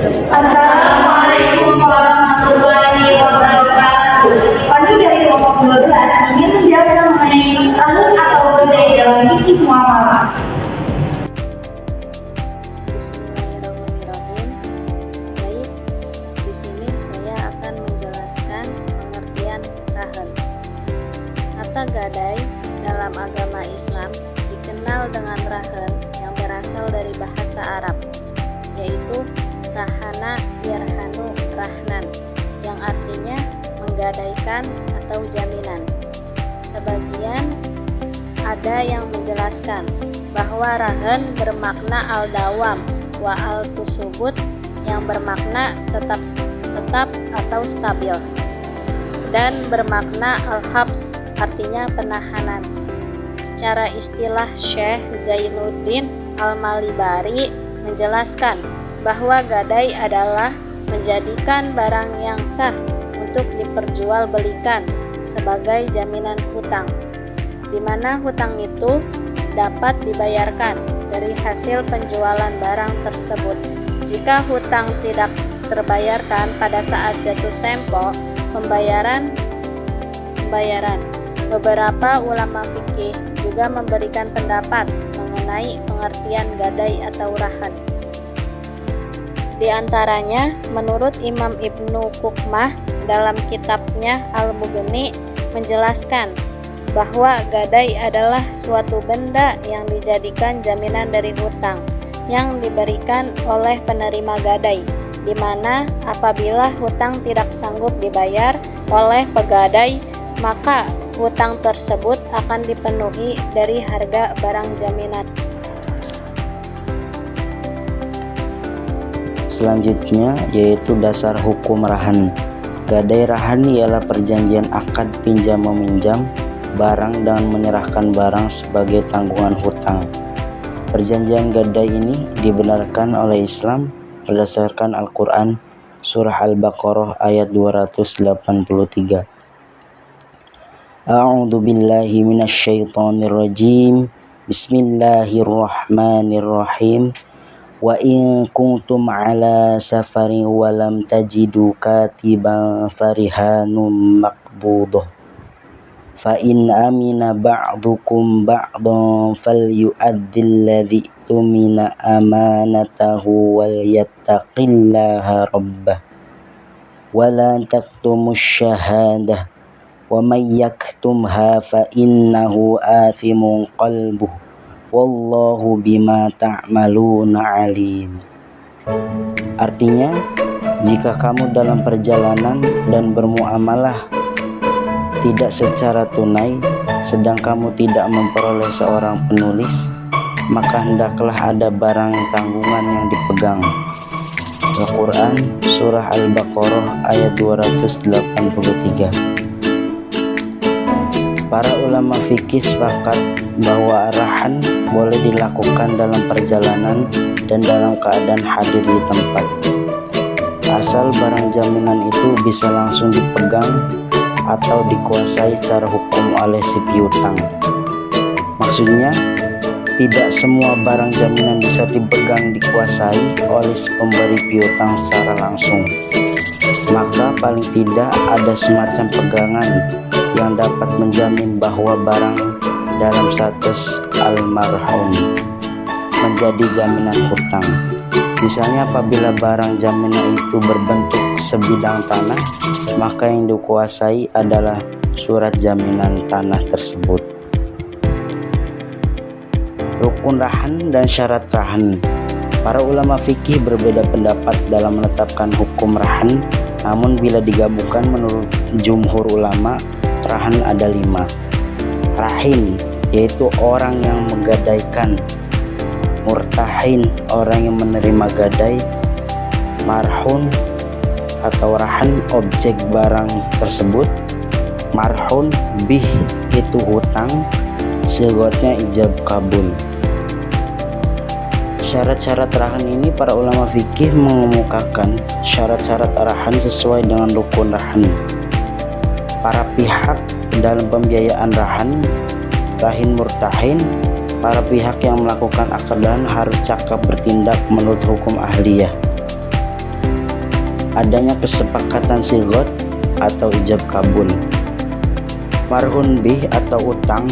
Assalamualaikum warahmatullahi wabarakatuh. Kami dari kelompok 12 ingin menjelaskan mengenai rahun atau gadai dalam fikih muamalah. Bismillahirrahmanirrahim. Baik, di sini saya akan menjelaskan pengertian rahn. Kata gadai dalam agama Islam dikenal dengan rahn yang berasal dari bahasa Arab, yaitu rahana yarhanu rahnan, yang artinya menggadaikan atau jaminan. Sebagian ada yang menjelaskan bahwa rahn bermakna al-dawam wa al-tusubut, yang bermakna tetap atau stabil, dan bermakna al-habs, artinya penahanan. Secara istilah Syekh Zainuddin Al-Malibari menjelaskan bahwa gadai adalah menjadikan barang yang sah untuk diperjualbelikan sebagai jaminan hutang, di mana hutang itu dapat dibayarkan dari hasil penjualan barang tersebut. Jika hutang tidak terbayarkan pada saat jatuh tempo pembayaran. Beberapa ulama fikih juga memberikan pendapat mengenai pengertian gadai atau rahn. Di antaranya, menurut Imam Ibnu Qukmah dalam kitabnya Al-Mughni menjelaskan bahwa gadai adalah suatu benda yang dijadikan jaminan dari hutang yang diberikan oleh penerima gadai, di mana apabila hutang tidak sanggup dibayar oleh pegadai, maka hutang tersebut akan dipenuhi dari harga barang jaminan. Selanjutnya yaitu dasar hukum rahn. Gadai rahn ialah perjanjian akad pinjam meminjam barang dan menyerahkan barang sebagai tanggungan hutang. Perjanjian gadai ini dibenarkan oleh Islam berdasarkan Al-Quran Surah Al-Baqarah ayat 283. A'udzu billahi minasyaitonir rajim. Bismillahirrahmanirrahim. Wa in kuntum ala safarin wa lam tajidu katiban farihanum maqbudah. Fa in amina ba'dukum ba'dan falyu'addil ladzi tumina amanatahu wal yattaqillaha rabbah. Wa la taktumus syahadah. Wa may yaktumha fa innahu athimun qalbuh. Wallahu bima ta'maluna alim. Artinya, jika kamu dalam perjalanan dan bermuamalah tidak secara tunai, sedang kamu tidak memperoleh seorang penulis, maka hendaklah ada barang tanggungan yang dipegang. Al-Quran Surah Al-Baqarah ayat 283. Para ulama fikih sepakat bahwa rahn boleh dilakukan dalam perjalanan dan dalam keadaan hadir di tempat, asal barang jaminan itu bisa langsung dipegang atau dikuasai secara hukum oleh si piutang. Maksudnya, tidak semua barang jaminan bisa dipegang dikuasai oleh si pemberi piutang secara langsung, maka paling tidak ada semacam pegangan yang dapat menjamin bahwa barang dalam status al-marhum menjadi jaminan hutang. Misalnya apabila barang jaminan itu berbentuk sebidang tanah, maka yang dikuasai adalah surat jaminan tanah tersebut. Rukun rahn dan syarat rahn. Para ulama fikih berbeda pendapat dalam menetapkan hukum rahn, namun bila digabungkan menurut jumhur ulama, rahn ada 5. Rahin, yaitu orang yang menggadaikan. Murtahin, orang yang menerima gadai. Marhun atau rahn, objek barang tersebut. Marhun bih, itu hutang. Sigotnya ijab kabul. Syarat-syarat rahn ini para ulama fikih mengemukakan syarat-syarat rahn sesuai dengan rukun rahn. Para pihak dalam pembiayaan rahin murtahin, para pihak yang melakukan akad rahn harus cakap bertindak menurut hukum ahliyah. adanya kesepakatan sigot atau ijab kabul. Marhun bih atau utang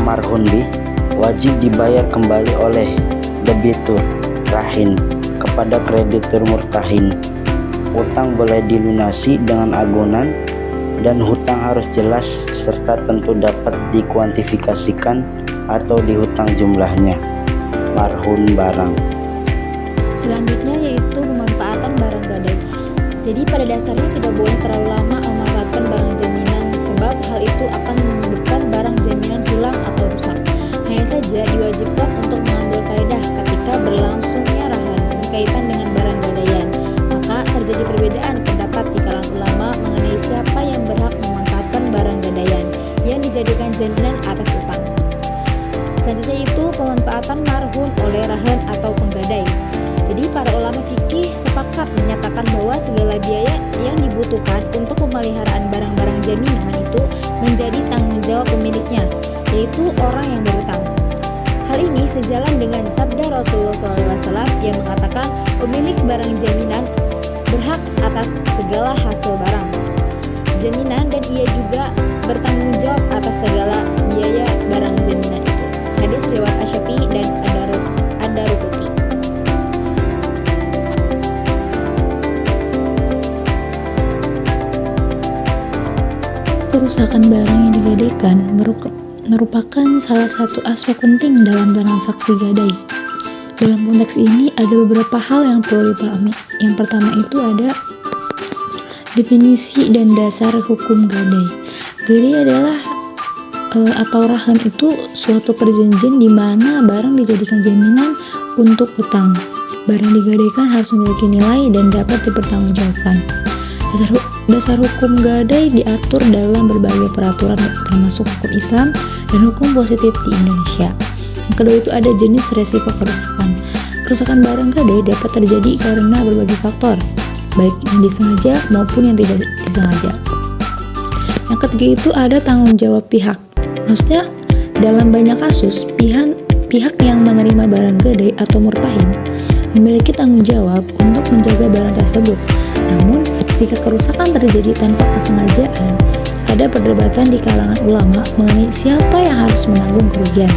marhun bih wajib dibayar kembali oleh debitur rahin kepada kreditur murtahin. Utang boleh dilunasi dengan agunan dan hutang harus jelas serta tentu dapat dikuantifikasikan atau dihutang jumlahnya. Marhun barang. Selanjutnya yaitu pemanfaatan barang gadai. Jadi pada dasarnya tidak boleh terlalu lama memanfaatkan barang jaminan sebab hal itu akan menyebabkan barang jaminan hilang atau rusak. Hanya saja diwajibkan untuk mengambil faedah ketika berlangsungnya rahan berkaitan dengan barang gadaian. Maka terjadi perbedaan pendapat di kalangan ulama mengenai siapa yang berhak memanfaatkan barang gadaian yang dijadikan jaminan atas utang. Selanjutnya itu pemanfaatan marhun oleh rahan atau penggadai. Jadi para ulama fikih sepakat menyatakan bahwa segala biaya yang dibutuhkan untuk pemeliharaan barang-barang jaminan itu menjadi tanggung jawab pemiliknya, yaitu orang yang berutang. Hal ini sejalan dengan sabda Rasulullah SAW yang mengatakan pemilik barang jaminan berhak atas segala hasil barang jaminan dan ia juga bertanggung jawab atas segala biaya barang jaminan itu. Hadis riwayat Asy-Syafi'i dan Ad-Daruqutni. Kerusakan barang yang digadaikan merupakan salah satu aspek penting dalam transaksi gadai. Dalam konteks ini ada beberapa hal yang perlu dipahami. Yang pertama itu ada definisi dan dasar hukum gadai. Gadai adalah atau rahan itu suatu perjanjian di mana barang dijadikan jaminan untuk utang. Barang digadaikan harus memiliki nilai dan dapat dipertanggungjawabkan. Dasar hukum gadai diatur dalam berbagai peraturan termasuk hukum Islam dan hukum positif di Indonesia. Yang kedua itu ada jenis resiko kerusakan. Kerusakan barang gadai dapat terjadi karena berbagai faktor, baik yang disengaja maupun yang tidak disengaja. Yang ketiga itu ada tanggung jawab pihak. Maksudnya dalam banyak kasus pihak yang menerima barang gadai atau murtahin memiliki tanggung jawab untuk menjaga barang tersebut. Namun jika kerusakan terjadi tanpa kesengajaan, ada perdebatan di kalangan ulama mengenai siapa yang harus menanggung kerugian.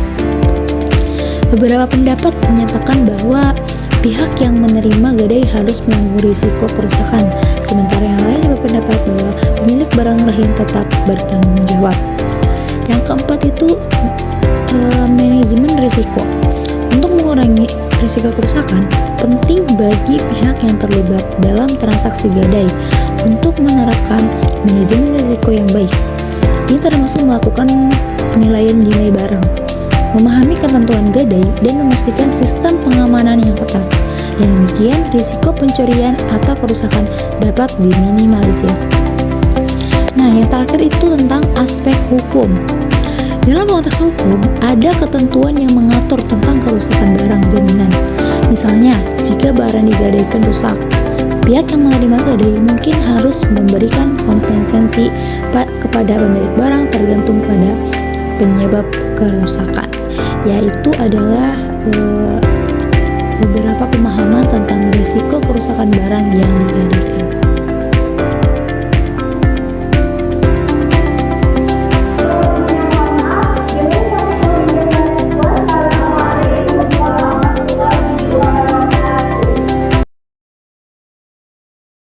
Beberapa pendapat menyatakan bahwa pihak yang menerima gadai harus menanggung risiko kerusakan, sementara yang lain berpendapat bahwa pemilik barang lain tetap bertanggung jawab. Yang keempat itu manajemen risiko. Untuk mengurangi risiko kerusakan, penting bagi pihak yang terlibat dalam transaksi gadai untuk menerapkan manajemen risiko yang baik. Ini termasuk melakukan penilaian nilai barang, memahami ketentuan gadai, dan memastikan sistem pengamanan yang ketat. Dan demikian, risiko pencurian atau kerusakan dapat diminimalisir. Nah, yang terakhir itu tentang aspek hukum. Dalam konteks hukum, ada ketentuan yang mengatur tentang kerusakan barang jaminan. Misalnya, jika barang digadaikan rusak, pihak yang menerima gadai mungkin harus memberikan kompensasi kepada pemilik barang tergantung pada penyebab kerusakan, yaitu adalah beberapa pemahaman tentang risiko kerusakan barang yang digadaikan.